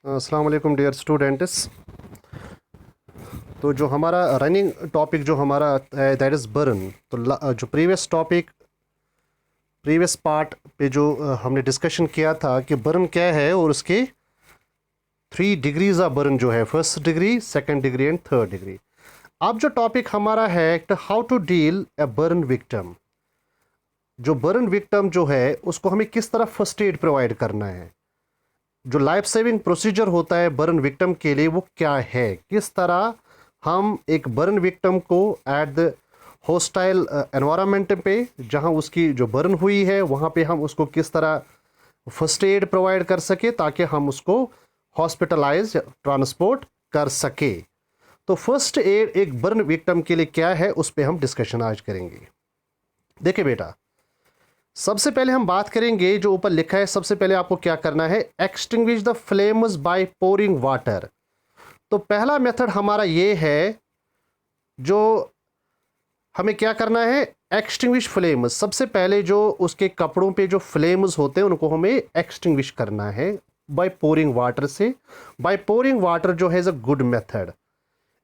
अस्सलाम वालेकुम dear students. तो जो हमारा रनिंग टॉपिक जो हमारा है दैट इज़ बर्न। तो जो प्रीवियस पार्ट पे जो हमने डिस्कशन किया था कि बर्न क्या है और उसके 3 डिग्रीज ऑफ बर्न जो है, first degree, second degree and third degree. अब जो टॉपिक हमारा है how to deal a burn victim. जो बर्न विक्टिम जो है उसको हमें किस तरह फर्स्ट एड प्रोवाइड करना है, जो लाइफ सेविंग प्रोसीजर होता है बर्न विक्टिम के लिए वो क्या है, किस तरह हम एक बर्न विक्टिम को एट द हॉस्टाइल एनवायरनमेंट पे जहां उसकी जो बर्न हुई है वहां पे हम उसको किस तरह फर्स्ट एड प्रोवाइड कर सके ताकि हम उसको हॉस्पिटलाइज ट्रांसपोर्ट कर सके। तो फर्स्ट एड एक बर्न विक्टिम के लिए क्या है उस पर हम डिस्कशन आज करेंगे। देखिए बेटा, सबसे पहले हम बात करेंगे जो ऊपर लिखा है, सबसे पहले आपको क्या करना है, extinguish the flames by pouring water. तो पहला मेथड हमारा ये है, जो हमें क्या करना है, एक्सटिंग्विश फ्लेम्स। सबसे पहले जो उसके कपड़ों पे जो फ्लेम्स होते हैं उनको हमें एक्सटिंग्विश करना है बाय पोरिंग वाटर से। बाय पोरिंग वाटर जो है इज अ गुड मेथड,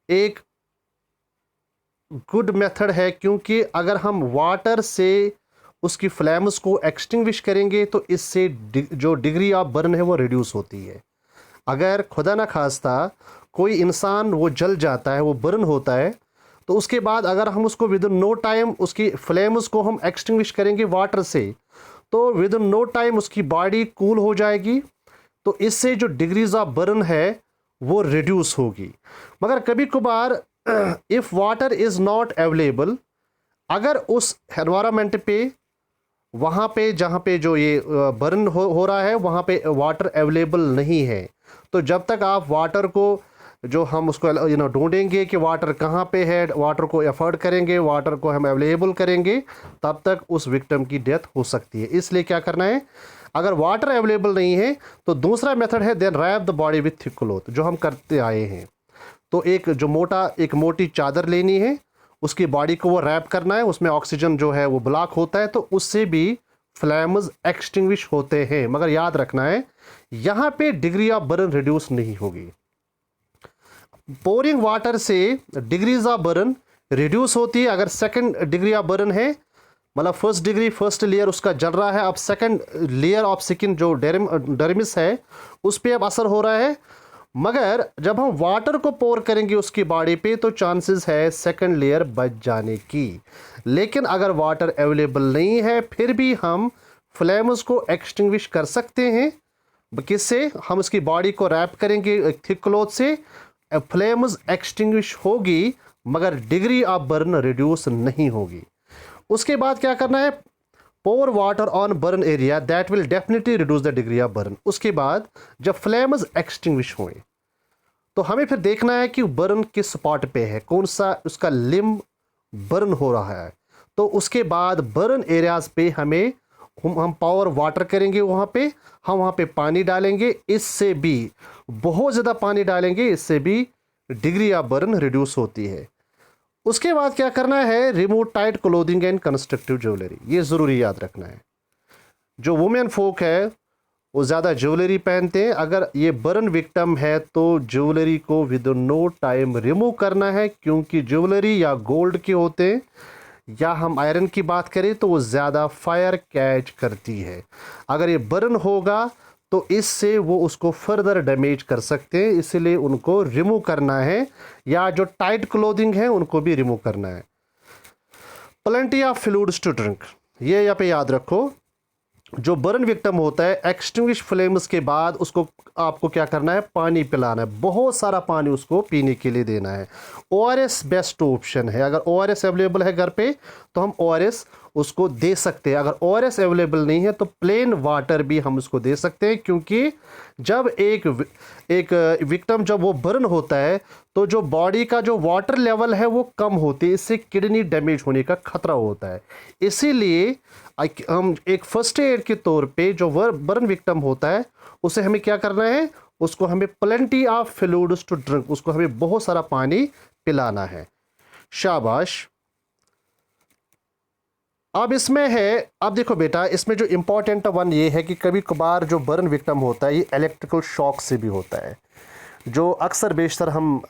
एक गुड मेथड है, क्योंकि अगर हम वाटर से उसकी फ्लेम्स को एक्सटिंग्विश करेंगे तो इससे जो डिग्री ऑफ बर्न है वो रिड्यूस होती है। अगर खुदा ना खास्ता कोई इंसान वो जल जाता है, वो बर्न होता है, तो उसके बाद अगर हम उसको विद इन नो टाइम उसकी फ्लेम्स को हम एक्सटिंग्विश करेंगे वाटर से, तो विद इन नो टाइम उसकी बॉडी कूल हो जाएगी। तो इससे जो डिग्रीज ऑफ बर्न है वो रिड्यूस होगी। मगर कभी कभार if water is not available, अगर उस एनवायरनमेंट पे वहाँ पे जहाँ पे जो ये बर्न हो रहा है वहाँ पे वाटर अवेलेबल नहीं है, तो जब तक आप वाटर को जो हम उसको ढूंढेंगे कि वाटर कहाँ पे है, वाटर को एफर्ड करेंगे, वाटर को हम अवेलेबल करेंगे, तब तक उस विक्टिम की डेथ हो सकती है। इसलिए क्या करना है, अगर वाटर अवेलेबल नहीं है तो दूसरा मेथड है then wrap the body with thick cloth, जो हम करते आए हैं। तो एक मोटी चादर लेनी है, उसकी बॉडी को वो रैप करना है, उसमें ऑक्सीजन जो है वो ब्लॉक होता है, तो उससे भी फ्लैम्स एक्सटिंग्विश होते हैं। मगर याद रखना है यहाँ पे डिग्री ऑफ बर्न रिड्यूस नहीं होगी। पोरिंग वाटर से डिग्रीज ऑफ बर्न रिड्यूस होती है। अगर सेकंड डिग्री ऑफ बर्न है, मतलब फर्स्ट डिग्री फर्स्ट लेयर उसका जल रहा है, अब सेकंड लेयर ऑफ स्किन जो डर्मिस है उस पर अब असर हो रहा है, मगर जब हम वाटर को पोर करेंगे उसकी बॉडी पे तो चांसेस है सेकंड लेयर बच जाने की। लेकिन अगर वाटर अवेलेबल नहीं है फिर भी हम फ्लेम्स को एक्सटिंग्विश कर सकते हैं। किससे, हम उसकी बॉडी को रैप करेंगे थिक क्लॉथ से, फ्लेम्स एक्सटिंग्विश होगी मगर डिग्री ऑफ बर्न रिड्यूस नहीं होगी। उसके बाद क्या करना है, pour water on burn area that will definitely reduce the degree of burn. उसके बाद जब फ्लेम्स एक्सटिंग्विश हुए तो हमें फिर देखना है कि बर्न किस स्पॉट पे है, कौन सा उसका लिम बर्न हो रहा है। तो उसके बाद बर्न एरियाज पे हम पावर वाटर करेंगे, हम वहाँ पे पानी डालेंगे, इससे भी बहुत ज़्यादा पानी डालेंगे, इससे भी डिग्री ऑफ बर्न रिड्यूस होती है। उसके बाद क्या करना है, remove tight clothing and constructive jewellery, ये ज़रूरी याद रखना है। जो वुमेन फोक है वो ज़्यादा ज्वेलरी पहनते हैं, अगर ये बर्न विक्टिम है तो ज्वेलरी को विद नो टाइम रिमूव करना है, क्योंकि ज्वेलरी या गोल्ड के होते हैं या हम आयरन की बात करें तो वो ज़्यादा फायर कैच करती है। अगर ये बर्न होगा तो इससे वो उसको फर्दर डैमेज कर सकते हैं, इसलिए उनको रिमूव करना है, या जो टाइट क्लोथिंग है उनको भी रिमूव करना है। Plenty of fluids to drink, ये यहाँ पे याद रखो। जो बर्न विक्टिम होता है एक्सटिंग्विश फ्लेम्स के बाद उसको आपको क्या करना है, पानी पिलाना है, बहुत सारा पानी उसको पीने के लिए देना है। ओआरएस बेस्ट ऑप्शन है, अगर ओआरएस अवेलेबल है घर पे तो हम ओआरएस उसको दे सकते हैं। अगर ओआरएस अवेलेबल नहीं है तो प्लेन वाटर भी हम उसको दे सकते हैं, क्योंकि जब एक विक्टिम जब वो बर्न होता है तो जो बॉडी का जो वाटर लेवल है वो कम होती है, इससे किडनी डैमेज होने का खतरा होता है। इसीलिए हम एक फर्स्ट एड के तौर पे जो बर्न विक्टिम होता है उसे हमें क्या करना है, उसको हमें plenty of fluids to drink, उसको हमें बहुत सारा पानी पिलाना है। शाबाश। अब इसमें है, अब देखो बेटा, इसमें जो इम्पोर्टेंट वन ये है कि कभी कभार जो बर्न विक्टिम होता है ये इलेक्ट्रिकल शॉक से भी होता है, जो अक्सर बेशतर हम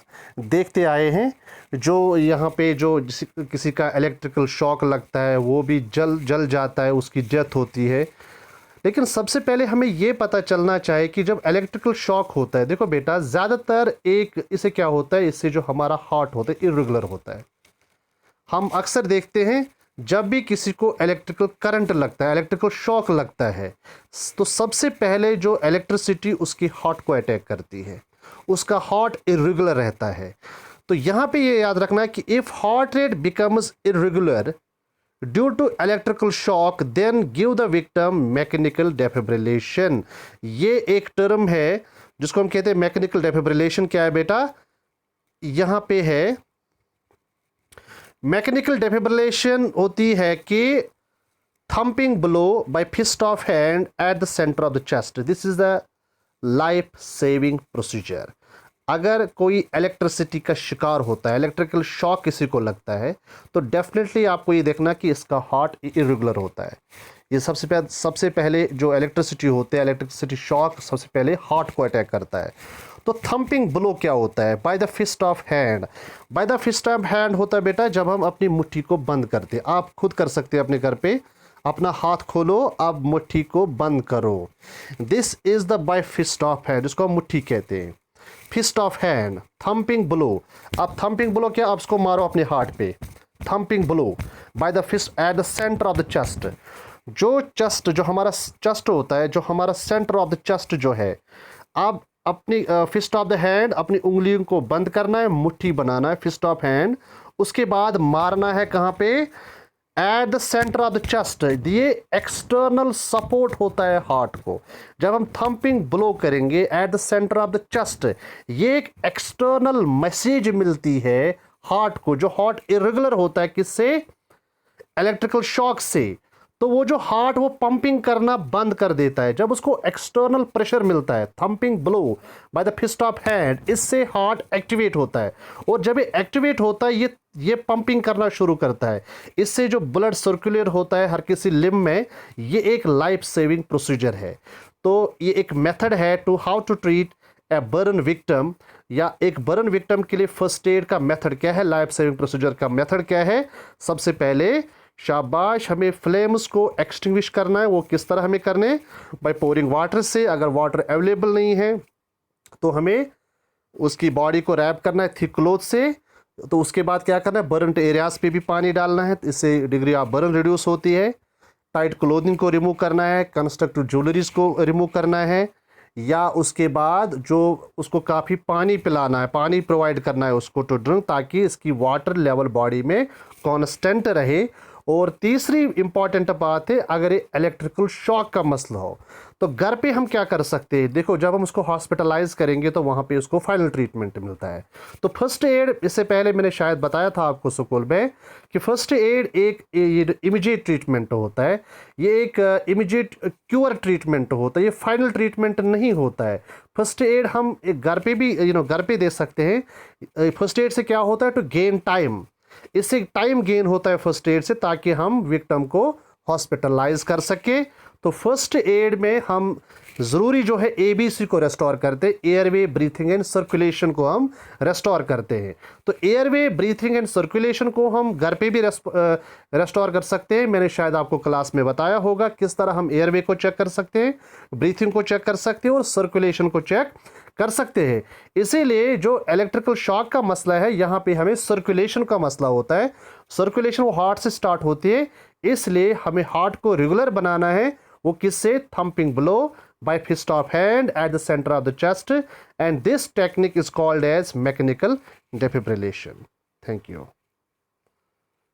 देखते आए हैं। जो यहाँ पे जो किसी का इलेक्ट्रिकल शॉक लगता है वो भी जल जाता है, उसकी डेथ होती है। लेकिन सबसे पहले हमें ये पता चलना चाहिए कि जब इलेक्ट्रिकल शॉक होता है, देखो बेटा, ज़्यादातर इससे क्या होता है, इससे जो हमारा हार्ट होता है इरेगुलर होता है। हम अक्सर देखते हैं जब भी किसी को इलेक्ट्रिकल करंट लगता है, इलेक्ट्रिकल शॉक लगता है, तो सबसे पहले जो इलेक्ट्रिसिटी उसकी हार्ट को अटैक करती है, उसका हार्ट इरेगुलर रहता है। तो यहाँ पे ये याद रखना है कि if heart rate becomes irregular due to electrical shock then give the victim mechanical defibrillation. ये एक टर्म है जिसको हम कहते हैं मैकेनिकल डेफिब्रिलेशन। क्या है बेटा, यहाँ पे है मैकेनिकल डेफिब्रिलेशन होती है कि thumping blow by fist of hand at the centre of the chest, this is the life saving procedure. अगर कोई इलेक्ट्रिसिटी का शिकार होता है, इलेक्ट्रिकल शॉक किसी को लगता है, तो डेफिनेटली आपको ये देखना कि इसका हार्ट इरेगुलर होता है। ये सबसे पहले जो इलेक्ट्रिसिटी होते हैं, इलेक्ट्रिसिटी शॉक सबसे पहले हार्ट को अटैक करता है। तो थंपिंग ब्लो क्या होता है, by the fist of hand. By the fist of hand होता है बेटा जब हम अपनी मुट्ठी को बंद करते हैं। आप खुद कर सकते हैं अपने घर पे, अपना हाथ खोलो, अब मुट्ठी को बंद करो। This is the by fist of hand, जिसको हम मुट्ठी कहते हैं, fist of hand. Thumping blow, अब थंपिंग ब्लो क्या, आप उसको मारो अपने हार्ट पे। Thumping blow by the fist at the centre of the chest. जो चेस्ट, जो हमारा चेस्ट होता है, जो हमारा सेंटर ऑफ द चेस्ट जो है, आप अपनी फिस्ट ऑफ द हैंड, अपनी उंगलियों को बंद करना है, मुट्ठी बनाना है, फिस्ट ऑफ हैंड। उसके बाद मारना है कहाँ पे, eight the centre of the chest. ये एक्सटर्नल सपोर्ट होता है हार्ट को। जब हम थंपिंग ब्लो करेंगे eight the centre of the chest, ये एक एक्सटर्नल मैसेज मिलती है हार्ट को, जो हार्ट इरेगुलर होता है किससे, इलेक्ट्रिकल शॉक से। तो वो जो हार्ट वो पंपिंग करना बंद कर देता है जब उसको एक्सटर्नल प्रेशर मिलता है। Thumping blow by the fist of hand, इससे हार्ट एक्टिवेट होता है, और जब ये एक्टिवेट होता है ये पंपिंग करना शुरू करता है। इससे जो ब्लड सर्कुलेट होता है हर किसी लिम्ब में, ये एक लाइफ सेविंग प्रोसीजर है। तो ये एक मेथड है to how to treat a burn victim, या एक बर्न विक्टिम के लिए फर्स्ट एड का मेथड क्या है, लाइफ सेविंग प्रोसीजर का मेथड क्या है। सबसे पहले शाबाश, हमें फ्लेम्स को एक्सटिंग्विश करना है। वो किस तरह हमें करने, बाय पोरिंग वाटर से। अगर वाटर अवेलेबल नहीं है तो हमें उसकी बॉडी को रैप करना है थिक क्लोथ से। तो उसके बाद क्या करना है, बर्न एरियाज पे भी पानी डालना है, इससे डिग्री ऑफ बर्न रिड्यूस होती है। टाइट क्लोथिंग को रिमूव करना है, कंस्ट्रक्टिव ज्वेलरीज को रिमूव करना है, या उसके बाद जो उसको काफ़ी पानी पिलाना है, पानी प्रोवाइड करना है उसको टू ड्रिंक, ताकि इसकी वाटर लेवल बॉडी में कांस्टेंट रहे। और तीसरी इंपॉर्टेंट बात है, अगर ये इलेक्ट्रिकल शॉक का मसला हो तो घर पे हम क्या कर सकते हैं। देखो, जब हम उसको हॉस्पिटलाइज करेंगे तो वहाँ पे उसको फाइनल ट्रीटमेंट मिलता है। तो फर्स्ट एड, इससे पहले मैंने शायद बताया था आपको स्कूल में कि फर्स्ट एड एक इमीडिएट ट्रीटमेंट होता है, ये एक इमीडिएट क्योर ट्रीटमेंट होता है, ये फाइनल ट्रीटमेंट नहीं होता है। फर्स्ट एड हम एक घर पे भी घर पे दे सकते हैं। फर्स्ट एड से क्या होता है, टू गेन टाइम, इससे टाइम गेन होता है फर्स्ट एड से, ताकि हम विक्टिम को हॉस्पिटलाइज कर सके। तो फर्स्ट एड में हम ज़रूरी जो है ABC को रेस्टोर करते हैं, एयरवे, ब्रीथिंग एंड सर्कुलेशन को हम रेस्टोर करते हैं। तो एयरवे, ब्रीथिंग एंड सर्कुलेशन को हम घर पे भी रेस्टोर कर सकते हैं। मैंने शायद आपको क्लास में बताया होगा किस तरह हम एयरवे को चेक कर सकते हैं, ब्रीथिंग को चेक कर सकते हैं और सर्कुलेशन को चेक कर सकते हैं। इसीलिए जो इलेक्ट्रिकल शॉक का मसला है, यहाँ पे हमें सर्कुलेशन का मसला होता है। सर्कुलेशन वो हार्ट से स्टार्ट होती है, इसलिए हमें हार्ट को रेगुलर बनाना है। वो किससे, thumping blow by fist of hand at the center of the chest, and this technique is called as mechanical defibrillation. Thank you.